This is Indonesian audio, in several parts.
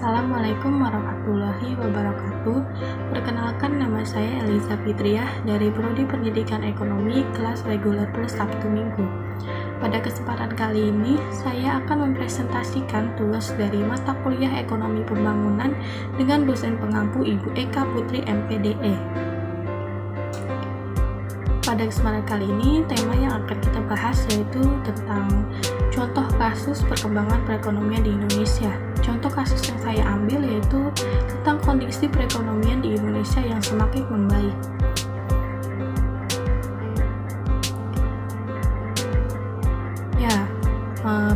Assalamualaikum warahmatullahi wabarakatuh. Perkenalkan, nama saya Eliza Fitriah dari Prodi Pendidikan Ekonomi kelas reguler plus Sabtu Minggu. Pada kesempatan kali ini, saya akan mempresentasikan tugas dari mata kuliah Ekonomi Pembangunan dengan dosen pengampu Ibu Eka Putri MPDE. Pada kesempatan kali ini, tema yang akan kita bahas yaitu tentang contoh kasus perkembangan perekonomian di Indonesia. Contoh kasus yang saya ambil yaitu tentang kondisi perekonomian di Indonesia yang semakin membaik.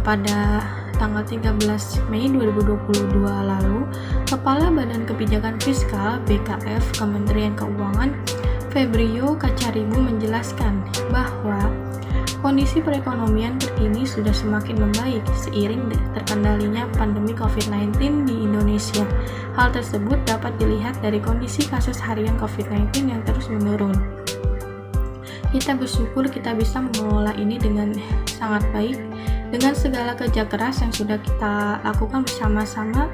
Pada tanggal 13 Mei 2022 lalu, Kepala Badan Kebijakan Fiskal (BKF) Kementerian Keuangan Febrio Kacaribu menjelaskan bahwa kondisi perekonomian terkini sudah semakin membaik seiring terkendalinya pandemi COVID-19 di Indonesia. Hal tersebut dapat dilihat dari kondisi kasus harian COVID-19 yang terus menurun. Kita bersyukur kita bisa mengelola ini dengan sangat baik dengan segala kerja keras yang sudah kita lakukan bersama-sama,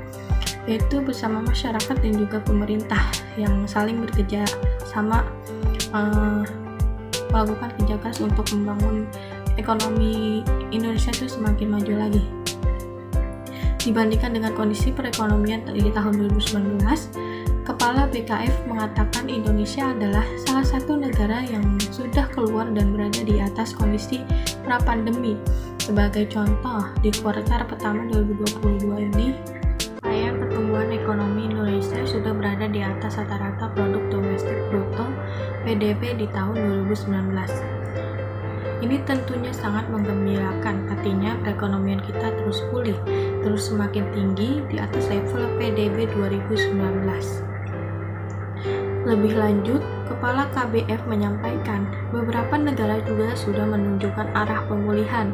yaitu bersama masyarakat dan juga pemerintah yang saling bekerja sama melakukan kerja keras untuk membangun ekonomi Indonesia itu semakin maju lagi. Dibandingkan dengan kondisi perekonomian di tahun 2019, Kepala BKF mengatakan Indonesia adalah salah satu negara yang sudah keluar dan berada di atas kondisi pra-pandemi. Sebagai contoh, di kuartal pertama 2022 ini, pertumbuhan ekonomi Indonesia sudah berada di atas rata-rata produk domestik bruto (PDB) di tahun 2019. Ini tentunya sangat menggembirakan, artinya perekonomian kita terus pulih, terus semakin tinggi di atas level PDB 2019. Lebih lanjut, Kepala KBF menyampaikan beberapa negara juga sudah menunjukkan arah pemulihan.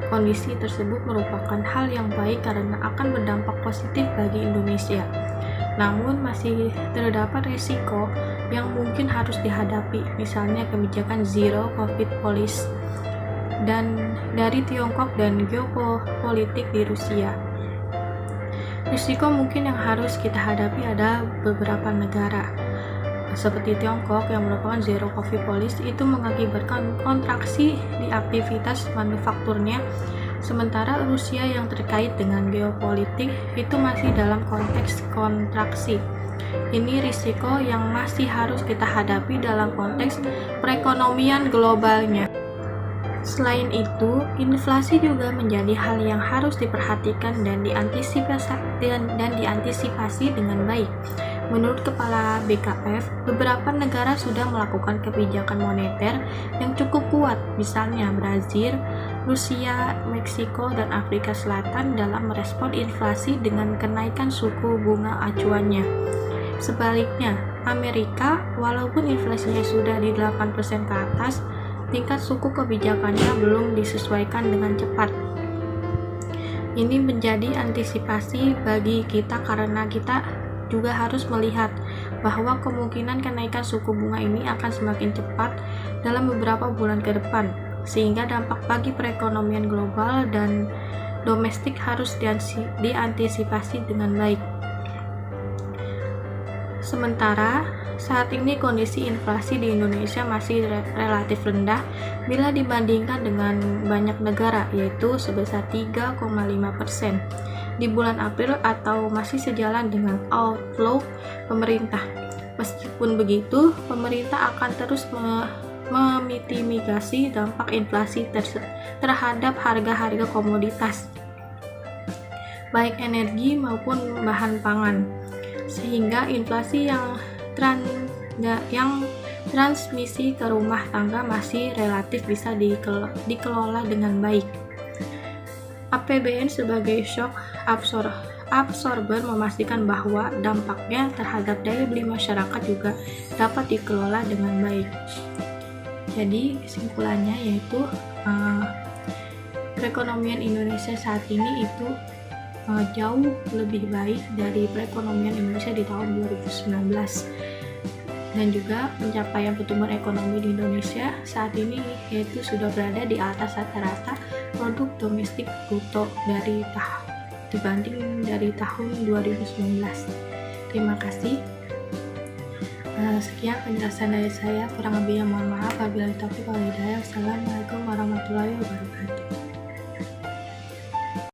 Kondisi tersebut merupakan hal yang baik karena akan berdampak positif bagi Indonesia. Namun masih terdapat risiko yang mungkin harus dihadapi, misalnya kebijakan Zero Covid Policy dan dari Tiongkok dan geopolitik di Rusia. Risiko mungkin yang harus kita hadapi ada beberapa negara seperti Tiongkok yang merupakan Zero Covid Policy itu mengakibatkan kontraksi di aktivitas manufakturnya, sementara Rusia yang terkait dengan geopolitik itu masih dalam konteks kontraksi. Ini risiko yang masih harus kita hadapi dalam konteks perekonomian globalnya. Selain itu, inflasi juga menjadi hal yang harus diperhatikan dan diantisipasi dengan baik. Menurut Kepala BKF, beberapa negara sudah melakukan kebijakan moneter yang cukup kuat, misalnya Brazil, Rusia, Meksiko, dan Afrika Selatan dalam merespon inflasi dengan kenaikan suku bunga acuannya. Sebaliknya, Amerika, walaupun inflasinya sudah di 8% ke atas, tingkat suku kebijakannya belum disesuaikan dengan cepat. Ini menjadi antisipasi bagi kita karena kita juga harus melihat bahwa kemungkinan kenaikan suku bunga ini akan semakin cepat dalam beberapa bulan ke depan, sehingga dampak bagi perekonomian global dan domestik harus diantisipasi dengan baik. Sementara saat ini kondisi inflasi di Indonesia masih relatif rendah bila dibandingkan dengan banyak negara, yaitu sebesar 3,5% di bulan April atau masih sejalan dengan outlook pemerintah. Meskipun begitu, pemerintah akan terus memitigasi dampak inflasi terhadap harga-harga komoditas, baik energi maupun bahan pangan, sehingga inflasi yang transmisi ke rumah tangga masih relatif bisa dikelola dengan baik. APBN sebagai shock absorber memastikan bahwa dampaknya terhadap daya beli masyarakat juga dapat dikelola dengan baik. Jadi kesimpulannya yaitu perekonomian Indonesia saat ini itu jauh lebih baik dari perekonomian Indonesia di tahun 2019. Dan juga pencapaian pertumbuhan ekonomi di Indonesia saat ini yaitu sudah berada di atas rata-rata produk domestik bruto dari dibanding dari tahun 2019. Terima kasih. Sekian penjelasan dari saya, kurang lebihnya mohon maaf. Wabillahi taufiq wal hidayah. Wassalamualaikum warahmatullahi wabarakatuh.